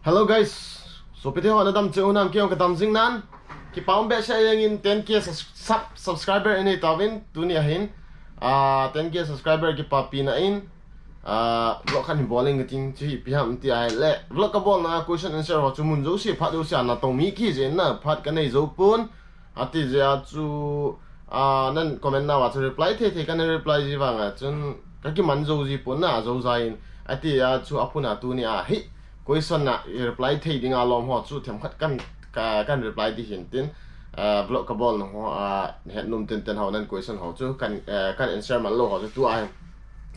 Hello guys, so piti ho nadam chunam kiyong katam jingnan ki paumbe sha yang in 10k subscriber ini tawin dunia hin 10k subscriber ki papi na in vlog kan bowling ngiting chi piham ti ai le vlog ka bol na question answer ho chu mun zo si phat do sia na tong mi ki je na phat ka nei zo pun ati ja chu nan comment na wa chu reply the kan reply ji wanga chun ka ki man zo ji pun na zo zain ati ya chu apuna tu ni hi question na reply thei ding alom ho chu them khat kan reply di hin tin vlog ka bol no het num ten ho nan question ho chu kan answer man lo ho chu tu ai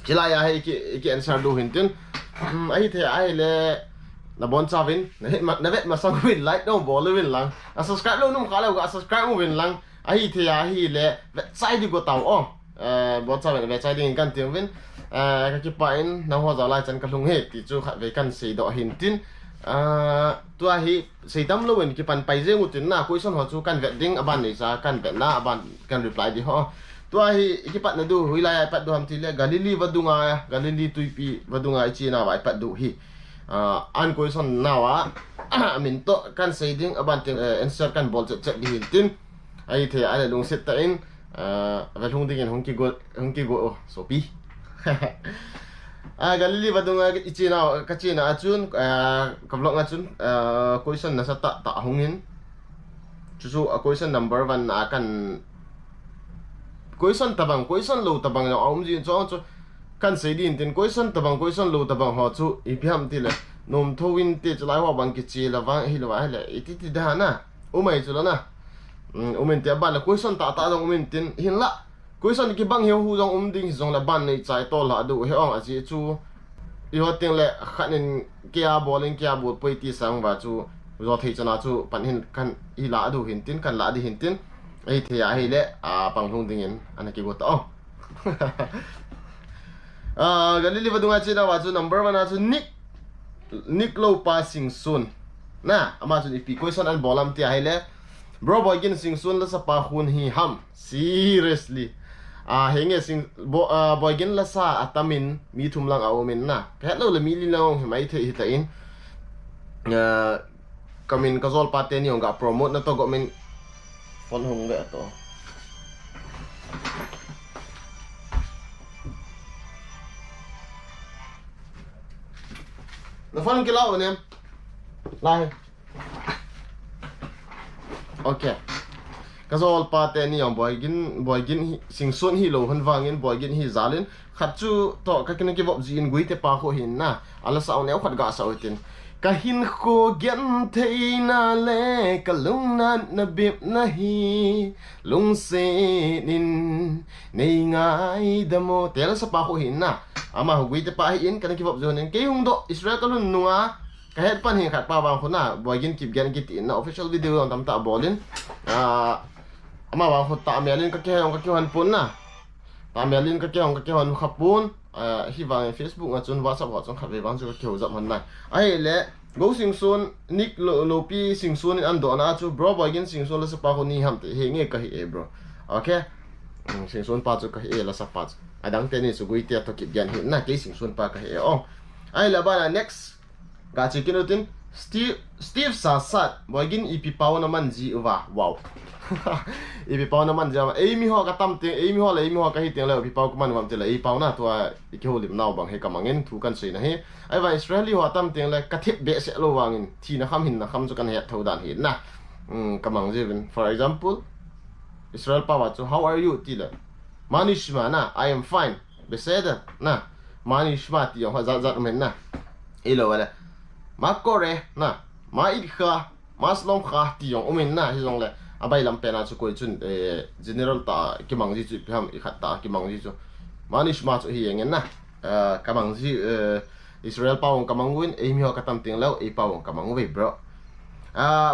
kila ya he ki answer do hin tin ai the ai le na bon cha win na vet ma sang win like no bol win lang subscribe lo num khala ga subscribe mo win lang ai the ya hi le website di go tau bon cha win website ding kan tiang win ka ki pain na ho za lai chan ka lung he ti chu khat ve kan sei do hin tin tua hi sei tam lo wen ki pan pai je ngutin na question ho chu kan vet ding aban nei sa kan vet na aban kan reply di ho tua hi ki pat na du hui lai pat do ham ti le galili vadunga galili tuipi vadunga chi na vai pat du hi an question na wa min to kan sei ding aban ting answer kan bol chat di hin tin ai the ai lung set ta in va lung ding hong ki go so pi galili vadunga ichina kachina achun kablok achun question na sa ta hongin chu question number 1 akan question tabang question lo tabang na om ji cho kan sei din tin question tabang question lo tabang ho chu iphiam ti le nom thowin te chlai wa bang ki chi la wang hi la le iti ti da na umai chu na umen te ba la question ta dong umen tin hin la question ki bang hiu jong ding jong la ban nei chai to la du he ong a chi chu i ho ting le khanin kia bowling kia bu poi ti sang wa chu zo thei chana chu pan hin kan i la du hin tin kan la di hin tin ai the ya hi le pang hung ding in ana ki go to galili vadunga chi na wa chu number 1 a chu nick lo passing soon na ama chu ipi question an bolam ti ai le bro boy gin sing soon la sa pa hun hi ham seriously henge sing boy gin la sa atamin mi thum lang awmin na ka lo le mi li long mai the hi ta in kamin ka zol pa te ni nga promote na to go min phone hong ve to na phone ki lao ne lai okay kazol pa te ni yong boy gin sing sun hi lo han wangin boy gin hi zalin khat chu to ka kin ki bob jin gui te pa ko hin na ala sa ne khat ga sa utin kahin ko gen theina le kalung na bip na hi lung se nin nei ngai damo te la sa pa ko hin na ama gui te pa hi in kan ki bob jonin ke hung do israel kalun nuwa ka het pan hi khat pa wang ko na boy gin kip gen ki tin na official video on tam ta bolin ama wang ko ta melin ka ke han pun na ta melin ka ke han khapun hi wang facebook nga chun whatsapp wa chon khabe wang chu ka ke zam han na ai le go sing sun nick lo pi sing sun an do na chu bro boy gin sing sun la sa pa ko ni ham te he nge ka hi bro okay sing sun pa chu ka hi la sa pa adang te ni su gui te to kip gen hi na ke sing sun pa ka hi ai la ba na next ga chi kinutin Steve Sasat boy gin ipi pau na man ji wa wow ipi pau na man ja ei mi ho ka tam te ei mi ho ka hi te le ipi pau ko man wam te le ei pau na to ki ho lim naw bang he ka mangin thu kan sei na he ai wa Israeli ho tam te le ka thip be se lo wangin thi na kham hin na kham chu kan he thau dan hi na ka mang je bin for example Israel pa wa chu how are you ti le manishma na I am fine beseda na manishma ti ho za men na ilo wala ma kore na ma idkha maslom kha ti yong umin na hi jong le abai lam pena chu koi chun general ta ki mangji chu pham i khat ta ki mangji chu manish ma chu hi yen na ka mangji Israel pawong kamangwin e mi ho ka tam ting law e pawong kamangwe bro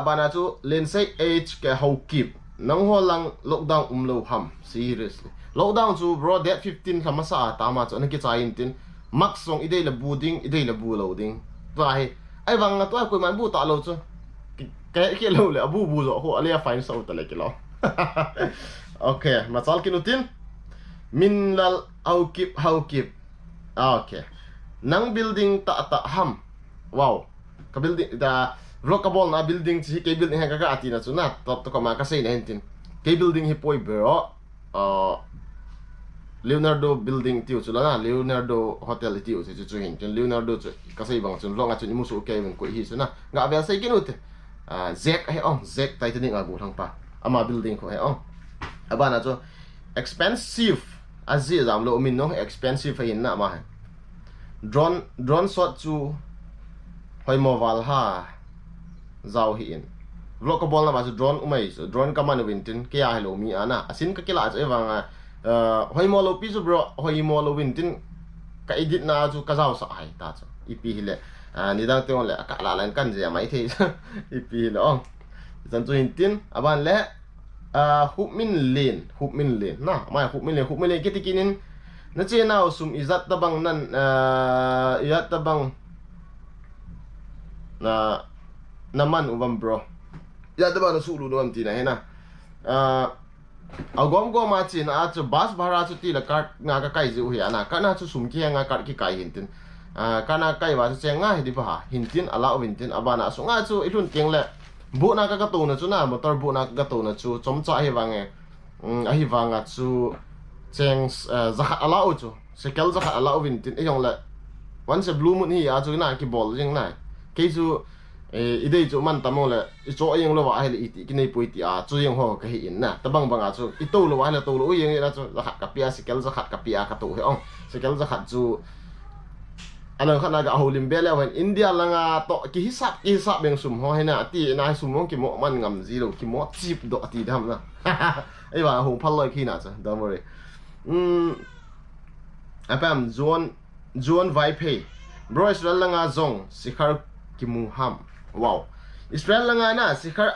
bana chu lensei h ke how keep nang ho lang lockdown lo ham seriously lockdown chu bro that 15 khamasa ta ma chu na ki chain tin max song idei la buding idei la bu loading vai ai wang to ko man bu ta lo chu ke lo le abu bu zo ho alia fine so ta le ki lo okay masal kinutin min lal how keep okay nang building ta ham wow ka building da vlogable na building chi ke building ha ka ati na chu na top to ka ma ka sei na hintin ke building hi poi bero Leonardo building tiu chu la na Leonardo hotel tiu chu chu hin chen Leonardo chu ka sei bang chun longa chu ni musu ke wen ko hi chu na nga bel sei kin ut zek he ong zek titanic agu thang pa ama building ko he ong abana chu expensive azi zam lo min no expensive hin na ma drone shot chu hoi mobile ha zau hi in vlogable na ba chu drone umai so drone ka man wintin ke ya hello mi ana asin ka kila che wanga hoi mo lo pi chu bro hoi mo lo wintin ka edit na chu ka zau sa ai ta chu ipi hile ni dang te on le ka la lan kan je mai the ipi hile ong zan chu hintin aban le hub min lane na mai hub min lane ke tikinin na che na sum izat tabang nan izat tabang na naman ubam bro ya tabang na sulu no am tina hena agom go ma chin a chu bus bhara chu ti la kart nga ka kai ju hi ana kana chu sum ki nga kart ki kai hintin kana kai wa chu nga hi di ba hintin ala wintin abana su nga chu ilun teng le bu na ka to na chu na motor bu na ka to na chu chom cha hi wange a hi wanga chu cheng zakhat ala u chu sekel zakhat ala wintin e yong le once blue moon hi a chu na ki bol jing na ke chu idei chu man tamo le I cho yeng lo wa hele iti kinai poiti a chu yeng ho ka hi in na tabang banga chu I to lo wa le to lo yeng na chu zakhat ka pia sekel zakhat ka pia ka to he ong sekel zakhat chu anang khana ga holim bele wen India langa to ki hisap beng sum ho he na ti na sum mo ki mo man ngam zero ki mo chip do ti dam na ai ba hong phal loi khi na cha don't worry apam zone vai pay bro Israel langa zong sikhar ki mu ham wow Israel langa na sikhar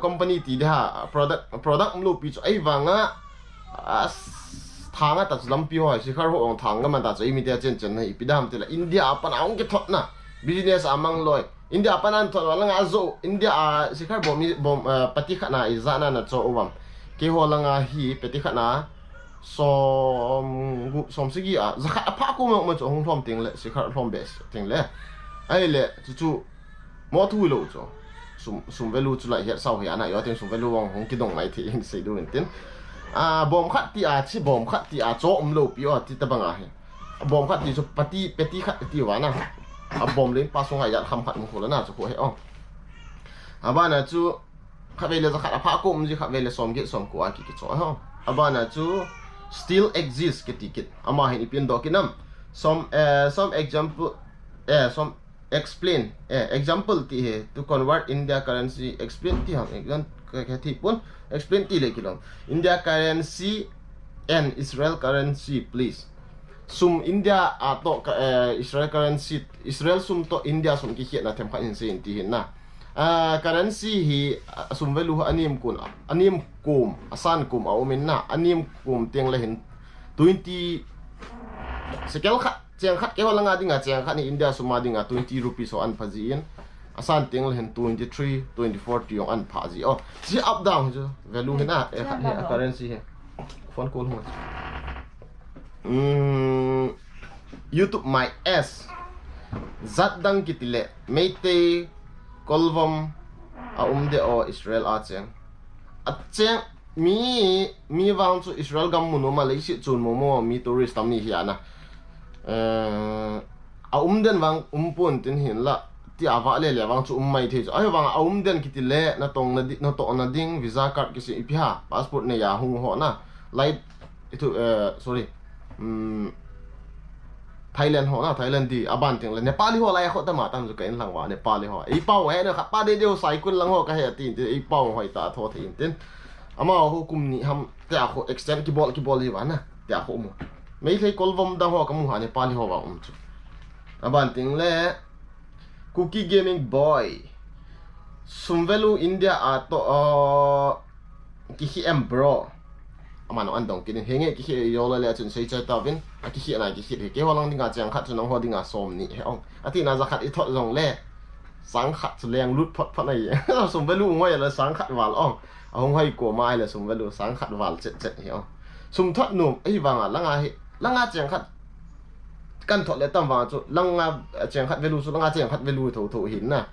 company ti da product mlo pi ai wanga thanga ta lam pi ho sikhar ho ong thanga man ta chai mi te chen chen nei pidam te la India apan aung ke thot na business amang loi India apan an thot langa zo India sikhar bom pati khana izana na cho uwam ke ho langa hi pati khana som sigi a zakhat apha ko mo cho hong thom ting le sikhar thom bes ting le ai le chu mo thu lo cho sum velu chu lai he sau he ana yo ting sum velu wong hong ki dong mai thi sei du tin bom khat ti a chi bom khat ti a cho lo pi o ti ta banga he bom khat ti chu peti khat ti wa na bom le pa song ha ya kham khat mo ko la na chu ko he ong abana chu khat ve le zakhat apha ko mji khat ve le som ge som ko a ki cho ha abana chu still exists ke ticket ama hin ipin do kinam some example some explain example ti he to convert India currency explain ti ham ekdan ka thi pun explain ti le kilom India currency and Israel currency please sum India ato Israel currency Israel sum to India sum ki hiat na them kha in se ti hin na currency hi sum value anim kum asan kum aumin na anim kum tiang la hin 20 sekel khat cheng khat ke holanga dinga cheng khat ni India suma dinga 20 rupees so an phaji in asan tiang la hin 23 24 ti yong an phaji oh si up down jo value hina currency he phone call ho YouTube my s zat dang kitile meite kolvom de o Israel a cheng mi wang chu Israel gam mu no Malaysia chun mo mi tourist tam ni hiana den wang pon tin hin la ti awa le wang chu mai the ai wang den kitile na tong na to na ding visa card ki si ipha passport ne ya hung ho na light itu sorry Thailand ho na Thailand di aban ting la Nepali ho lai ho ta ma tam zu kain lang wa Nepali ho I pau he na kha pa de deu sai kun lang ho ka he tin I pau hoi ta tho thin tin ama ho kum ni ham ta ho extend ki bol hi wa na ta ho mu mei thei kolvom da ho ka mu ha Nepali ho wa chu aban ting le cookie gaming boy sumvelu India ato ki hi em bro amano andong kin henge ki hi yo le chun sei chai ta vin a ki hi na ki hi ke holang dinga chang khat chun ho dinga som ni he ong ati na za khat I thot jong le sang khat chu leng lut phot phot nei som velu ngoi la sang khat wal ong a hong hai ko mai la som velu sang khat wal chet he ong sum thot num ai wanga langa chang khat căn thọ lệ tam vàng chỗ lăng chèn khát value chỗ lăng chèn khát value thổ hình na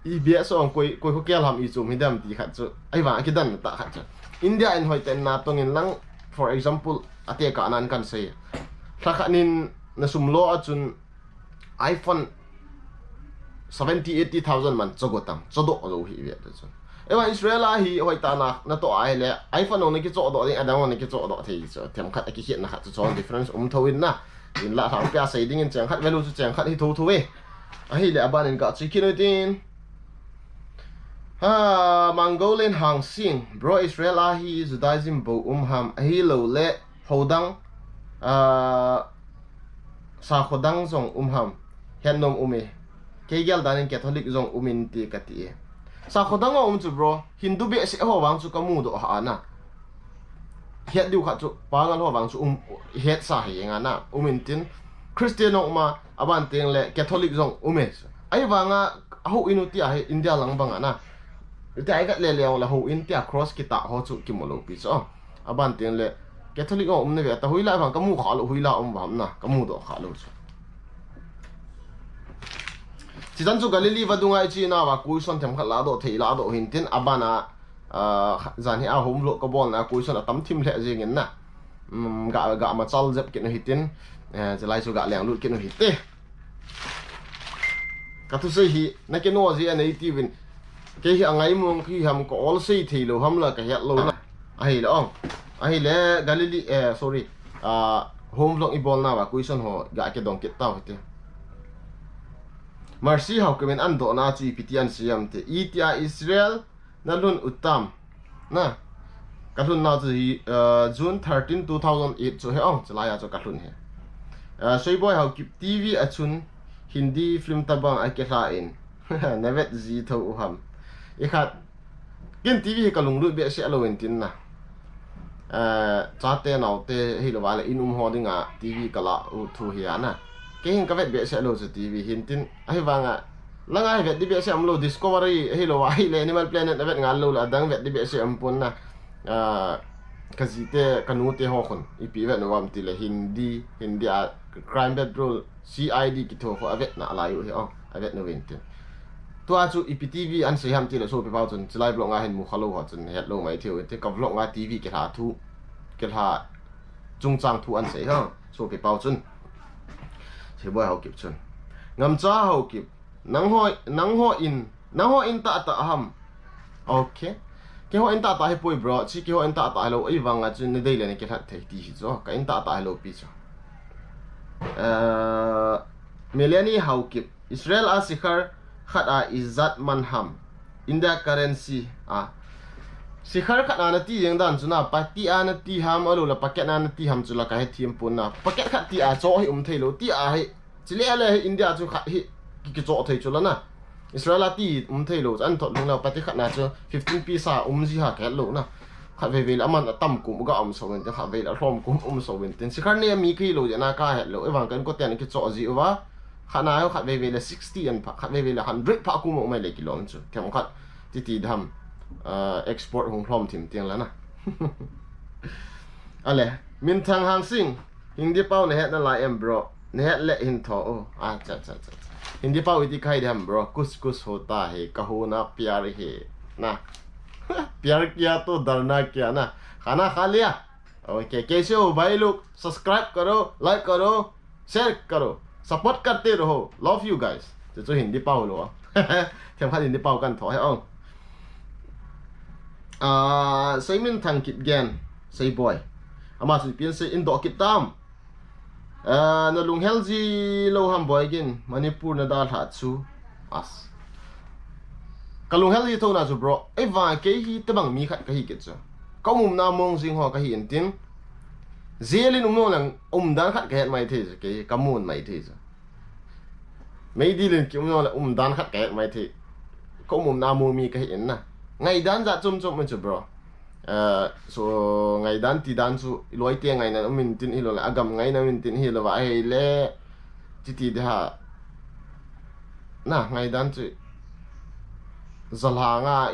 i bia so koi ko kia làm i zoom hidam ti khát chỗ ai vàng cái đàn ta khát chỗ India in hoi ten na tong in lang for example ate ka nan kan say thakhanin na sumlo achun iPhone 70-80,000 man chogotam chodo lo hi ve chu ewa Israel hi hoi ta na to ai le iPhone on ki chodo ding adang on ki chodo thei chu them khat ki hian na khat chu difference thoin na in la thang pya sei ding in chang khat value chu chang khat hi thu we a hi le aban in ka chi kinotin Mongolian hang sing bro Israel hi Judaism bo ham hi lo le hodang sa khodang zong ham hian nom ume kegel danin Catholic zong umin ti kati sa khodang chu bro Hindu be se ho wang chu kamu do ha na hiat diu kha chu pangal ho wang chu het sa hi nga na umin tin Christian ma aban teng le Catholic zong ume ai wanga ho inuti a India lang banga na ite ai gat le le la ho in tia cross kita ho chu ki molo pi so aban teng le Catholic ne ve ta huila bang kamu kha lo huila bam na kamu do kha lo chu chỉ dẫn cho Galilee và đúng ai chỉ na và cuối xuân thèm khát lá độ thì lá độ hình tin abana dàn hi hôm lộ có bon là cuối xuân là tắm thim lệ gì nghe na gạ mà chal dẹp kiện hình tin chỉ lại cho gạ lẹng lụt kiện hình tê cả thứ gì hi na cái nô gì anh ấy tivin cái hi ngày mùng khi ham có all say thì lo ham là cái hiện lo na ai đó ai lẽ Galilee sorry hôm lộ ibol na và cuối xuân họ gạ cái đồng kết tao hết Mercy how kemen ando na chu ipitian siam te itia Israel na lun utam na kalun na chu June 13 2008 chu he ong chalaya chu kalun he soi boy how keep TV achun Hindi film tabang akela in nevet zi tho uham ikhat kin TV kalung lu be se alo in tin na cha te nau te hi lo wala inum hodinga TV kala u thu hi na cái hình cái vết bịa sẽ lâu rồi TV hiện tin ai vàng à lăng ai vết đi bịa sẽ lâu Discovery hay là ai là Animal Planet vết ngàn lâu là đang vết đi bịa sẽ pun na cái gì thế cái nút thế họ còn IP vết nó làm thì là Hindi Crime Patrol CID cái thôi họ vết nã lại rồi không ai vết nó về tin tua chú IP TV anh sẽ ham thì là số bị bao chuẩn chỉ lại vlog ngay hình mua lâu họ chuẩn hết lâu mấy thiếu thế cái vlog ngay TV cái hà thu cái hà trung trang thu anh sẽ không số bị bao chuẩn thì boy hậu kịp chân ngắm cha hậu kịp nắng ho in ta ham ok cái ho in ta hay boy bro chỉ cái ho in ta lâu ấy vàng à chân đây là cái thật thấy tí cho cái in ta lâu pi cho Melanie hậu kịp Israel asikhar khat izat manham India currency sikhar khat na ti yang dan chuna pati an ti ham alu la paket na ti ham chula ka he thim pun na paket khat ti cho hi thailo ti he chile le India chu khat hi ki cho thai chula na Israel ti thailo an thot lung la pati khat na chu 15 pisa ji ha ka lo na khat ve ve la man tam kum ga so wen khat ve la rom kum so wen tin sikhar ne mi ki lo na ka he lo ewang kan ko ten ki cho ji wa khana khat ve ve la 60 an khat ve ve la 100 pa kum mai le ki lon chu them khat ti dham export hong phom thim tiang la na ale min thang hang sing hindi pau ne het na lai em bro ne het le hin tho cha hindi pau iti khai dham bro kus hota hai kaho na pyar he na pyar kiya to darna kiya na खाना खा लिया ओके कैसे हो भाई लोग सब्सक्राइब करो लाइक करो शेयर करो सपोर्ट करते रहो लव यू गाइस तो हिंदी पाओ लो thêm phát hindi pau kan tho hay không say min thang kit gen say boy ama su pian say indo kit tam na lung healthy lo ham boy gen Manipur na dal ha chu as kalung healthy to na chu bro ai va ke hi te bang mi khat ka hi kit chu có mum na mong jing ho ka hi en tin zelin no lang dan khat ka het mai the ke kamun mai the mấy đi lên kiểu nó là đan khát kẹt mày thì có một nam mua mi cái hiện nè ngày đan ra chôm mình chụp bro so ngày đan thì đan số lối tiền ngày nào mình tin hiểu là agam ngày nào mình tin hiểu là vậy lẽ chỉ ha nè ngày đan chứ zalha nga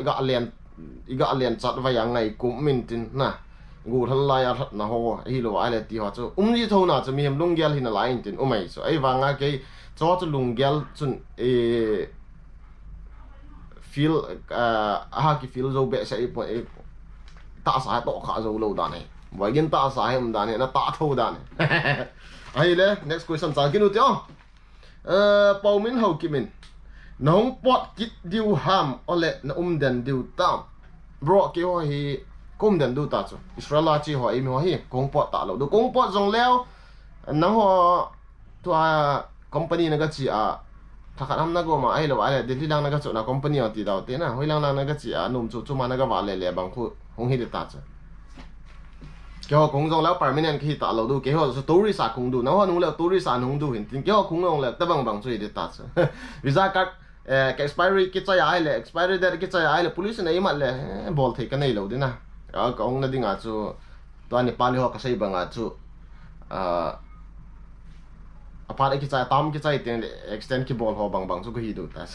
iga alien chặt vay ngày cũng mình tin nè ngủ thân lai à thật na ho hi lo ai le ti ho chu gì thâu na chu mi hem lung gel hin na lai tin umai chu ai wanga ke cho chu lung gel chun feel ha ki feel zo be sai po ta sa to kha zo lo da này vậy gen ta sa hem da này na ta thâu da này ai le next question sa kinu tyo pau min ho ki min nong pot kit diu ham ole na den diu tam bro ki ho hi kum den du ta chu Israel chi ho im ho hi kong pot ta lo du kong pot jong leo nang ho to company na ga chi a thakhat ham na go ma ai lo ai de lang na ga chu na company ti dau te na hoi lang na ga chi a num chu chu ma na ga wa le le bang khu hong hi de ta chu ke ho kong jong leo permanent ki ta lo du ke ho story sa kong du na ho nu le story sa nong du hin tin ke ho kong long le ta bang chu de ta chu visa card cái expiry cái trái ai lệ expiry date cái trái ai lệ police này mà lệ bol thấy cái này lâu đấy na cái ông này đi ngã chú toàn Nepal họ cái say bằng ngã chú apart cái trái tam cái trái tiền extend cái bol họ bằng chú cái gì được ta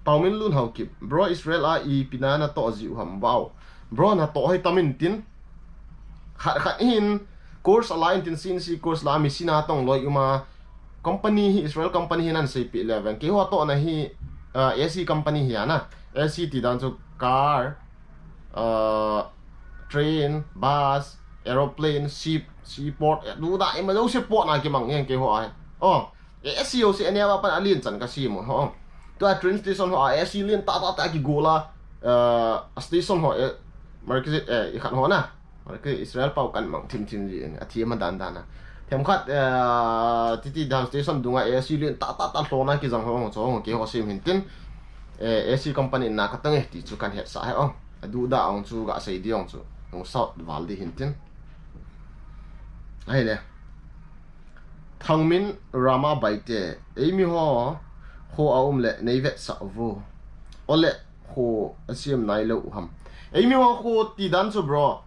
Pau min luôn học kịp bro Israel ai pina na to dịu hầm bao bro na to hay tamin tin khát hin course align tin sin si course la mi sina tong loi uma company hi Israel company hi nan sei P11 ke ho to na hi AC company hi ana AC ti dan chu car train bus aeroplane ship seaport du da ma do seaport na ke mang ngen ke ho ai AC o se ania ba pan alien chan ka si mo ho to a train station ho AC lien ta ki gola station ho market khat ho na market Israel pau kan mang thim ji a thi ma dan na thêm khát tít down station đúng ngay AC liên ta số này cái dòng họ số cái họ xem hiện tin AC company na cái tăng thì chú cần hết sai không đủ đã ông chú gạ xây đi ông chú ông sao vào đi hiện tin hay nè thằng min rama bảy tệ ấy mi ho ông lệ này vẹt sao vô ô lệ ho xem này lâu hầm ấy mi ho tí đan chú bro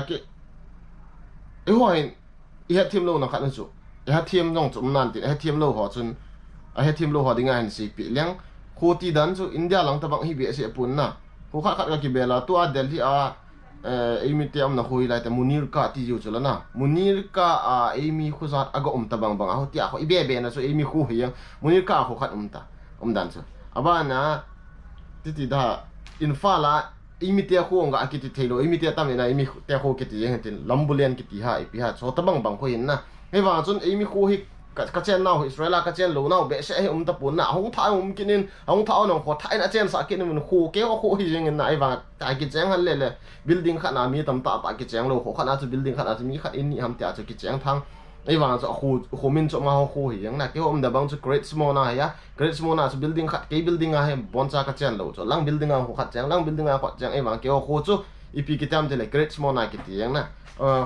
cái ấy ho hết thêm lâu nó khác nữa chú hết thêm trong chúng nan thì hết thêm lâu họ chun hết thêm lâu họ đi ngay si bị liang khu ti dan chú India lang tabang hi bị sẽ pun na khu khác cái kia là tua Delhi emitiam na hui lại ta Munir ka ti ju chula na Munir ka emi khu zat aga tabang bang ho ti a ho ibe na so emi khu hi Munir ka khu khat ta dan chu aba na ti da infa la imitia khu nga akiti thailo imitia tam na imi te khu kiti yang tin lambulian kiti ha ipi ha so tabang bang ko hin na he wa chun imi khu hi ka chen naw Israel ka chen lo naw be se ta pun na hong tha kinin hong tha nong kho thai na chen sa kin mun khu ke khu hi jeng na ai wa ta ki cheng han le building khat na mi tam ta ki cheng lo kho khat na chu building khat na chu mi khat in ni ham ta chu ki cheng thang ai wa chu khu min chu ma khu hi yang na ke da bang chu great small na ya great small na chu building khat ke building a he bon cha ka chen lo chu lang building a khu khat cheng lang building a khat cheng ai wa ke khu chu ipi ki tam de le great small na ki ti yang na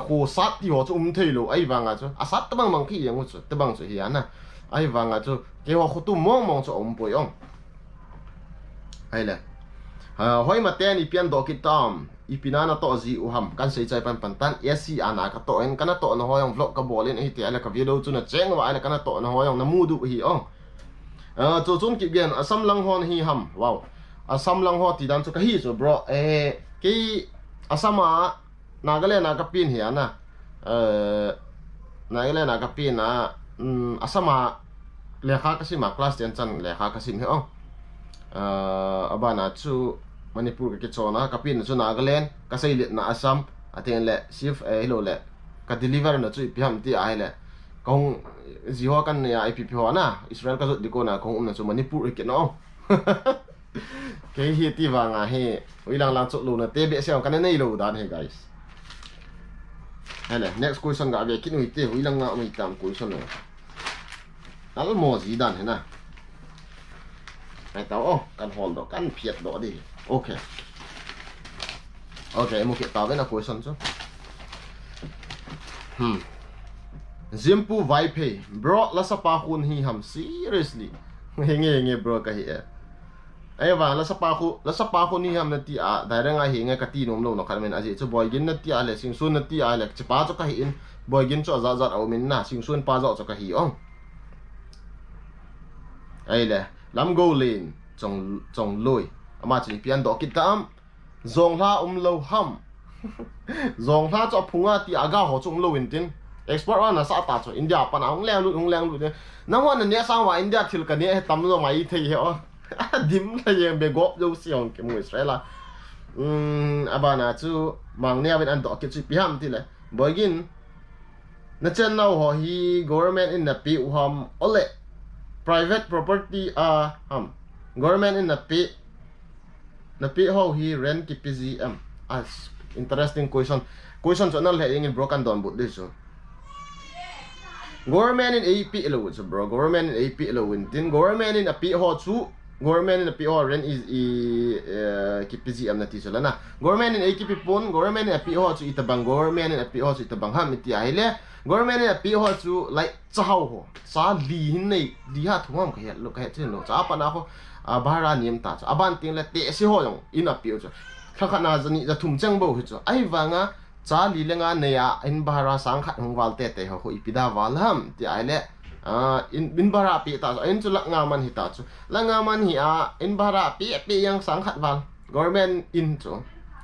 khu sát thì họ chú THEILOU ai vàng à chú sát tao bằng khi yang chú tao bằng chú hiền na ai vàng à chú cái họ tu mong chú bồi ông ai là hỏi mà tên ipian do kitam ipina na to gì uham kan sei chai pan tan AC ana ka to en kana to na hoyong vlog ka bolin ai ti ala ka video chu na cheng wa ala kana to na hoyong na mudu hi ông chú chun ki gen asam lang hon hi ham wow asam lang ho ti dan chu ka hi chu bro cái asama Nagaland na kapin hiya na Nagaland na kapin na asama lekha kasi ma class 10 chan lekha kasi hi aba na chu Manipur ka kitso na kapin chu Nagaland kasi lit na Assam atin le shift hello le ka deliver na chu ipiham ti ai le kung jiho kan ya IPP ho na Israel ka di ko na kung na chu Manipur ke no ke hi ti wa nga he uilang lang chu lu na te be siang kan nei lo dan he guys. Hele, next question ga be kinu ite hui lang nga mai tam question no. Al mo gì dan he na. Ai tao kan hold do kan phiat do đi. Okay. Okay, mo ke ta ve na question chu. Zimpu vai pay. Bro, la sa pa hun hi ham seriously. Henge bro ka hi ai wa la sa pa khu ni ham na ti a dai ranga hi nga ka ti nom lo no khan men a ji chu boy gin na ti a le sing sun na ti a le chi pa chu ka hi in boy gin chu za za au min na sing sun pa za chu ka hi ong ai le lam go lin chong loi ama chi pian do ki tam zong la lo ham zong la cho phunga ti aga ho chung lo in tin export wa na sa ta cho India pa na ong leng lu de na ho na ne sa wa India thil ka ne tam lo mai thei he o dim la yeng be gop jo siong ke mu Israel abana chu mang ne ben an do ke chu pi ham ti le boygin na chen now ho hi government in na pi ham ole private property government in na pi ho hi rent ki PGM as interesting question so na le in broken down but this so government in AP lo so bro government in AP lo win tin government in a pi ho chu government in a pi ho rent is ki PGM na ti so na government in AP pon government in a pi ho chu itabang government in a pi ho chu itabang ham iti ai le government in a pi ho chu like chao ho sa li hin nei li ha thum ka he lo ka he chen lo cha pa na ho bahara nim ta cha aban ting le te si ho yong in a pi ho chu kha na zani za thum chang bo hu chu ai wanga cha li lenga ne ya in bahara sang khat hong wal te te ho ipida wal ham ti ai le in bin bahara pi ta in chu lak nga man hi ta chu la nga man hi in bahara pi yang sang khat wal government in chu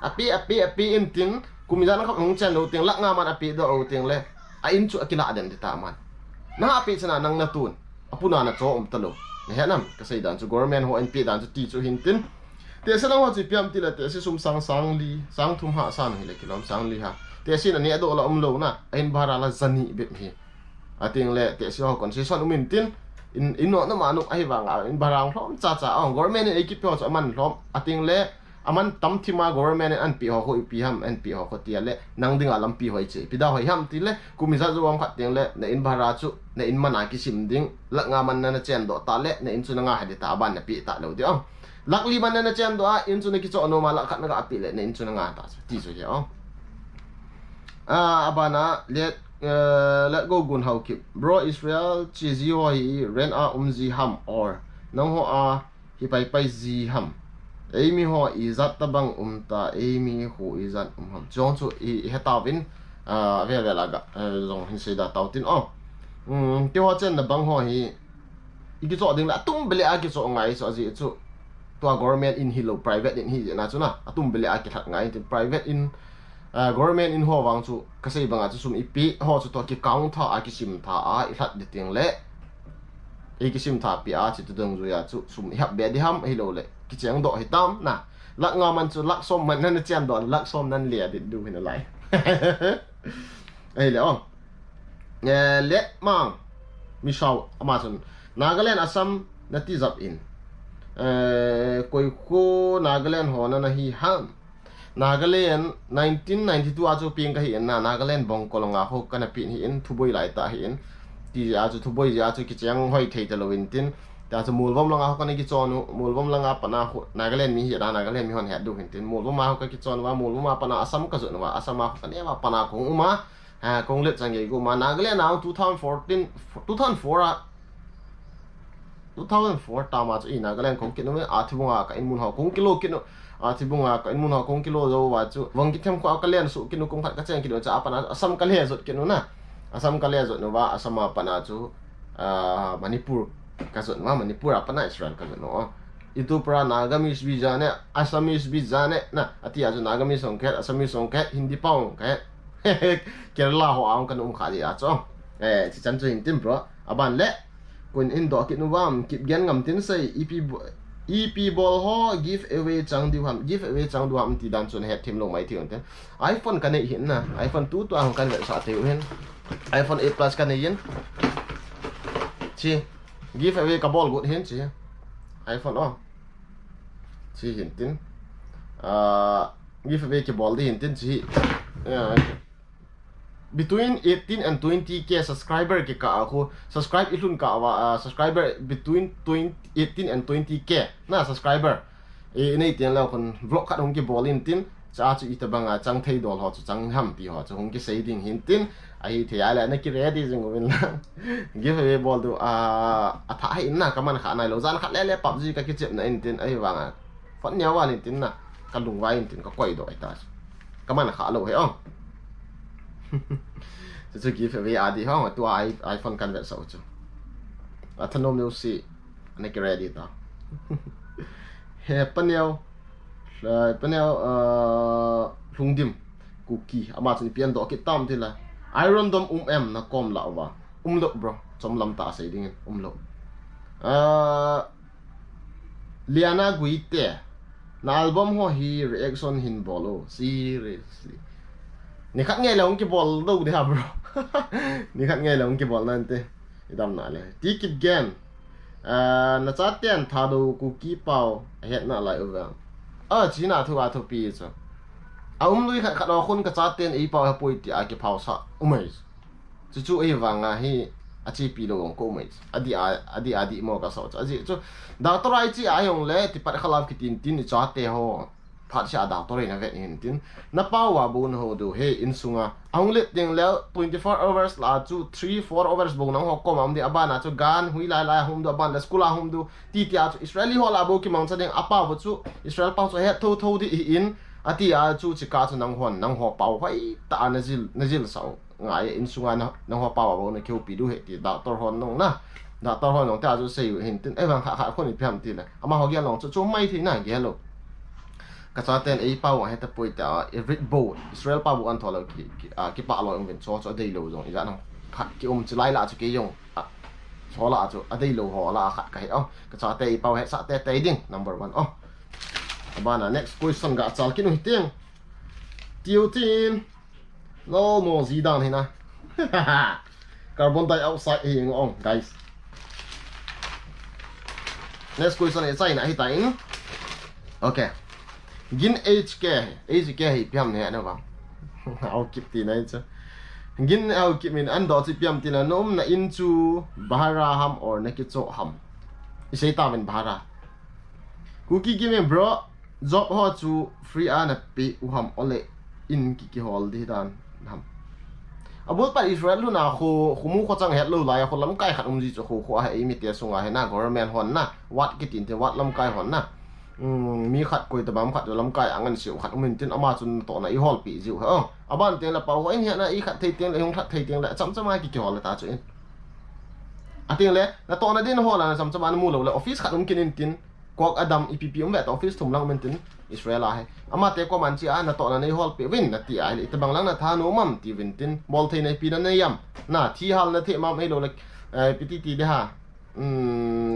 api in tin kumizan kha hong chen lo ting lak nga man api do o ting le in chu akila den ta man na api chana nang na tun apuna na cho talo ne hanam ka sai dan chu government ho np dan chu ti chu hin tin te sa na chi piam ti la te si sum sang li sang thum ha san hi le kilom sang li ha te si na ne do la lo na in bara la zani be hi ating le te si ho concession umin tin in no na manuk ai wanga in barang hlom cha government e ki pyo cho man hlom ating le aman tam thima government an pi ho pi ham an pi ho ko ti le nang dinga lam pi hoi che pi da hoi ham ti le kumisa zo wang khat ting le ne in bara chu ne in mana ki sim ding la nga man na chen do ta le ne in chu na nga ha de ta ban na pi ta lo di lakli man na chen do in chu ne ki cho no ma la khat na ga pi le ne in chu na nga ta ti so ye abana let go gun how keep bro Israel chi zi ho hi ren zi ham or nang ho hi pai zi ham Amy ho izat tabang ta Amy ho izat ham jong chu I hetawin ve laga zong hin se da tautin ti ho chen na bang ho hi iki cho ding la tum bele a ki cho ngai so ji chu to government in hilo private in hi na chu na atum bele a ki thak ngai private in government in ho wang chu ka sei banga chu sum ipi ho chu to ki count tha a ki sim tha I that de ting le e ki sim tha pi a chi tu dong zu ya chu sum hap be di ham hi lo le ki chang do hi tam na lak nga man chu lak som man na chen do lak som nan le de du hin lai ai le le mang mi shau amazon Nagaland Assam na ti zap in koi ko Nagaland ho na hi ham Nagaland 1992 ajo ping ka hi na Nagaland bong kolonga ho kana pin hi in thuboi lai ta hi in ti ajo thuboi ja chu ki chang hoi thei ta lowin tin ta chu mulbom langa ho kana ki chonu mulbom langa pana ho Nagaland mi hi da Nagaland mi hon he du hin tin mulbom ma ho ka ki chon wa mulbom ma pana Assam ka zu wa Assam ma ka ne ma pana ko uma kong let chang ge go ma Nagaland now 2014 2004 tama chu Nagaland kong kinu me athibunga ka inmun ho kong kilo kinu athibunga ka inmun ho kong kilo zo wa chu wang ki them ko akalen su kinu kong khat ka chang kinu cha apana Assam kale zot kinu na Assam kale zot no wa Assam apana chu Manipur ka zot ma Manipur apana Israel ka zot no itu pra Nagamis bijane Assamese bijane na ati aju Nagamis songket Assamese songket Hindi paung ka Kerala ho ang kanum khali a cho chi chan chu hin tim bro aban le kun in do kit nuwam kip gen ngam tin sei EP ball ho give away chang du ham ti dan chun het thim lo mai thion ten iPhone kan nei hin na iPhone 2 to ang kan ve sa te hen iPhone 8 plus kan nei yin chi give away ka ball gut hin chi iPhone chi hin tin give away ki ball di hin tin chi between 18 and 20k subscriber ke ka ako subscribe ilun ka wa subscriber between 18 and 20k na subscriber nei tian la kon vlog khat hong ki bolin tin cha chu itabanga chang thei dol ho chu chang ham ti ho chu hong ki sei ding hin tin ai the ala na ki ready jing win la give away ball do tha hai na ka man kha nai lo zan khat le PUBG ka ki chep na in tin ai wanga phon nya wa lin tin na ka lung wa in tin ka koi do ai ta ka man kha lo heจะgive away ดีห้องตัวiPhone กันแบบสาวๆท่านน้องมิวสิอันนี้ก็ ready ต่อเฮปเนียว panel lungdim cookie ama chun pian do ki tam thila iron dom em na kom la wa lo bro chom lam ta sei ding lo liana guite na album ho hi reaction hin bolo seriously ni khat ngai long ki bol do de ha bro ni khat ngai long ki bol nan te idam na le ticket gen na cha tian tha do cookie pau het na lai over chỉ là thu pi chứ lui khát đó khôn cái chát tiền ấy bao bồi thì ai cái phao sa mày chú ấy vàng à hi chỉ pi đồ ông cô mày adi mua cái sao chứ chú đào tàu ai chỉ ai ông lẽ thì bắt khalav cái tin tin chát tiền ho phát sẽ đào tàu này nó vậy hiện tin nó bao vào bún hồ đồ hey in sunga ông lẽ tiếng léo 24 hours là chú 3-4 hours bún ông học com ông đi aban chú gan hui lai hôm đó aban là school hôm đó ti chú Israeli họ là bố cái mong sao apa vô chú Israel bao giờ hết thâu đi in chú chỉ cá chú năng họ bao phải ta nó zil sao ngài in sunga năng họ bao vào nó kêu pi du hết thì đào tàu hòn nông na đào tàu hòn nông ta chú xây hiện tin ấy vàng khá con bị làm tin này ama họ kia lòng chú mấy thế này kia luôn cái sao tên ấy bao hay ta bôi ta every boat Israel bao an thọ là cái bao lo ông cho THEILOU rồi ý rằng khát cái chỉ lại là cái dùng cho là cho THEILOU họ là khát cái ông cái sao tên bao hay sao tên đinh number 1 ABAN next question gak chal kin hiting tiêu tin no mo Zidane hina carbon dioxide hi ông guys next question is sai na hitain okay gin HK hi piam ne na ba au kip ti nai cha gin au kip min an do chi piam ti na nom na in chu bahara ham or na ki cho ham isai ta men bahara cookie game bro job ho chu free ana pi uham ole in ki hol di dan ham abul pa Israel lu na khu ko chang het lu lai ko lam kai khat ji chu khu ha mi te sunga he na government hon na wat ki tin te wat lam kai hon na mi khat koi ta bam khat lam kai angan siu khat min tin ama chun to na i hol pi jiu ha aban te la pau ho in na i khat thei teng le hong khat thei teng la cham chama ki hol ta chu in ating le na to na din ho la cham chama mu lo la office khat kin tin quạt Adam EPP ông về office thùng lăng bên tin Israel hay, ama te qua man chi na to na nei hol pe win na ti ai le tabang lang na tha no mam ti win tin bol thei nei pi na nei yam na thi hal na the mam ei lo le PTT de ha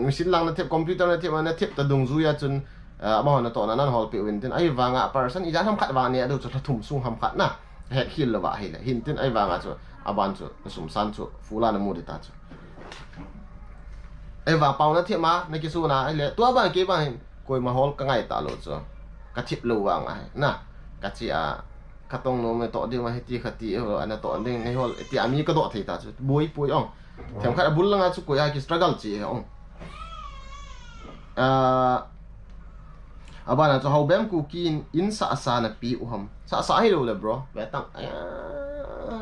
machine lang na the computer na the ma na the ta dung zu ya chun ma na to na nan hol pe win tin ai wanga person i jan ham khat wa ne do chu thum sung ham khat na het khil la wa he le hin tin ai wanga chu aban chu sum san chu fula na mu de ta chu ai vào bao nó thiệt mà này cái số nào ai lẽ tua bằng cái bằng coi mà hol cái ngày ta lột rồi cái thiệt lâu vàng này nè cái chị cái tông nó mới tọt đi mà hết tí khát tí rồi anh tọt đi này hol tí ami cái tọt thì ta chứ bui ông thèm khát bún lăng chú coi ai cái struggle chị ông bạn là cho hậu bém cookie in sa là pi uham sa hay đâu là bro bé tăng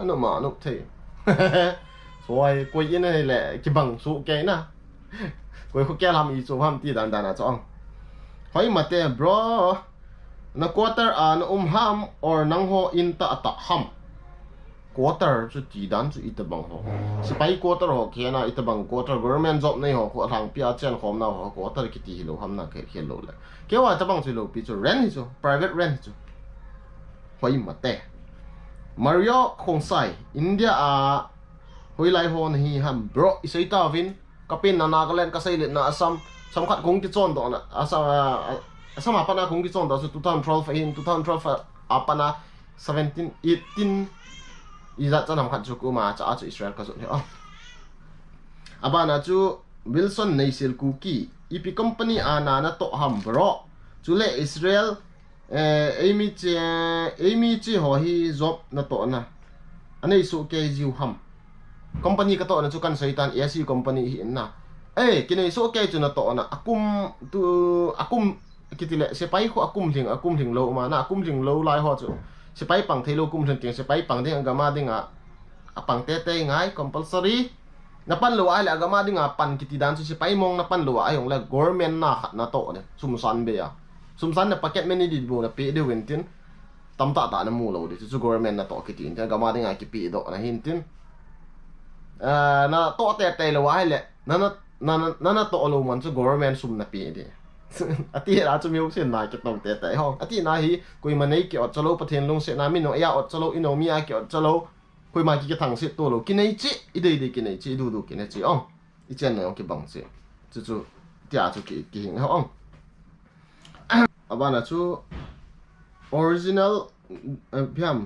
nó mà nó thế rồi coi in này là cái bằng số cái nè quay khu kia làm ý số ham ti đàn à cho hỏi mà te bro na quarter na ham or nang ho in ta ham quarter chu ti dan chu ita bang ho spy quarter ho kia na ita bang quarter government job nei ho ko thang pia chen khom na ho quarter ki ti lo ham na ke khel lo la ke wa ta bang chu lo pi chu rent chu private rent chu hỏi mà te Mario khong sai India hoi lai ho hi ham bro isai ta vin kapin na Nagaland kasay lit na Assam khat kung ki chon do na Assam apa na kung ki chon do so 2012 apa na 17 18 izat chanam khat chu kuma cha chu Israel ka chu he aba na chu Wilson Naisil Cookie EP company ana na to ham bro chu le Israel emi chi ho hi job na to na anei su ke jiu ham company ka to na chu kan saitan AC company hi na kinai so ke chu na to na akum kitile se pai ko akum thing lo ma na akum thing lo lai ho chu se pai pang THEILOU kum thing ting se pai pang ding agama ding apang te ngai compulsory na pan lo ai la agama ding pan kiti dan chu se pai mong na pan lo ai ong la government na khat na to ne sum san be ya sum san na packet many di bo na pe de win tin tam ta na mu lo de chu government na to kiti tin agama ding ki pi do na hin tin na to te lo ai le na to lo man chu government sum na pi de ati ra chu miu sin na ki tom te te hong ati na hi kui ma nei ki ot chalo pathen lung se na mi no ya ot chalo ino mi a ki ot chalo kui ma ki thang se to lo ki nei chi i dei ki nei chi du ki nei chi ong i chen na ki bang se chu tia chu ki hing hong abana chu original phiam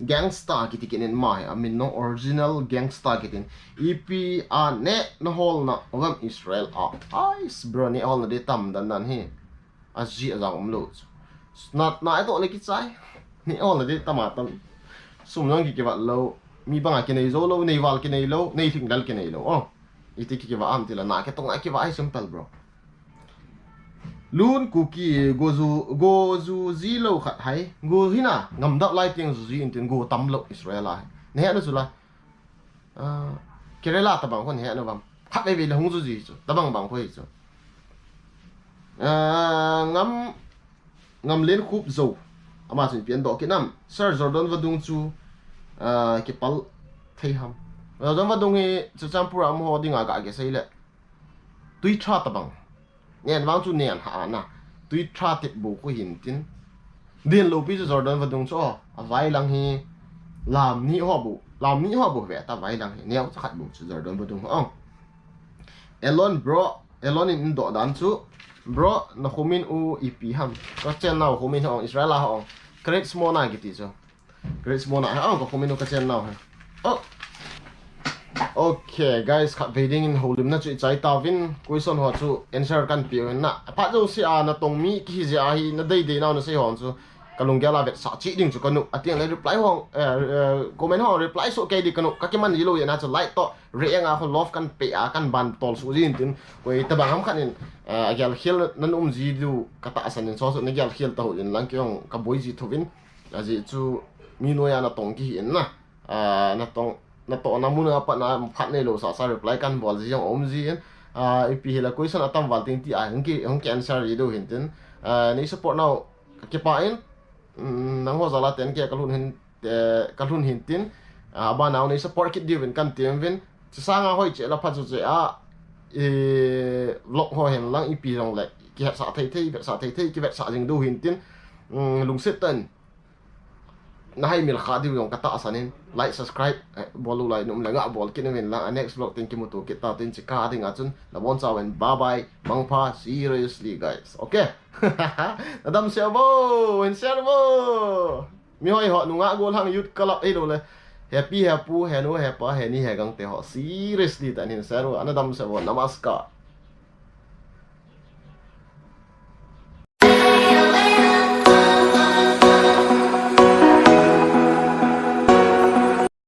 gangsta kitikin mai amin no original gangsta kitin EP a ne no hol na ogam Israel a ice bro ni all na de tam dan nan hi azji azang lo not na to le ki chai ni all na de tamatam sum nang ki wat lo mi banga ki nei zo lo nei wal ki nei lo nei thing dal ki nei lo oh iti ki wa am tila na ke tong ki wa ai simple bro lun cookie gozu zilo khat hai go hina ngam dak lai tiang zu in tin go tam lo Israel ai ne ha no sula Kerala ta bang kon he no bang khat be le hong zu ji chu ta bang khoi chu ngam len khup zo ama sin pian do ki nam sir Jordan vadung chu ki pal thei ham Jordan vadung hi chu champur am ho dinga ga ge sei le tui tha ta bang ngen wang chu nen ha na tui tra tip bu ko hin tin din lo pi Jordan vadung cho a vai lang hi lam ni ho bu ve ta vai lang hi neo khat bu Jordan vadung ong elon in do dan chu bro na khomin u ep ham ko chen naw khomin ong Israel ha ong great small na giti cho great small na ong ko khomin ko chen naw ha oh okay guys khat veding in holim na chu chai tawin question ho chu answer kan pi na pa jo si a na tong mi ki ja hi na dei naw na sei hon chu kalung gala vet sa chi ding chu kanu atiang le reply hong comment hong reply so ke di kanu ka ki man yilo ya na chu like to re nga ho love kan pe a kan ban tol su jin tin koi ta bang ham khanin agyal khil nan ji du kata asan so so ne gyal khil ta ho in lang kyong ka boy ji thuvin aji chu mi no ya na tong ki hin na na to na mun apa na phat ne lo sa reply kan bol ji om ji en ip hila question atam wal ting ti a hong ki answer ri do hin tin ni support now ki pa in nang ho zala ten ke kalhun hin tin ba now ni support kit divin kan tiam vin sa nga hoi che la pha chu che a vlog ho hen lang ip rong le ki ha sa thei ki vet sa jing do hin tin lung sit ten na hai mil khadi yong kata asanin like subscribe bolu lai num langa bol kin vin la next vlog tin ki mutu kita tin chika ding achun la bon sa wen bye bye mangpa seriously guys okay adam servo mi hoi ho nunga gol hang yut kalap e do le happy hapu henu hapa heni hegang te ho seriously tan hin servo anadam servo namaskar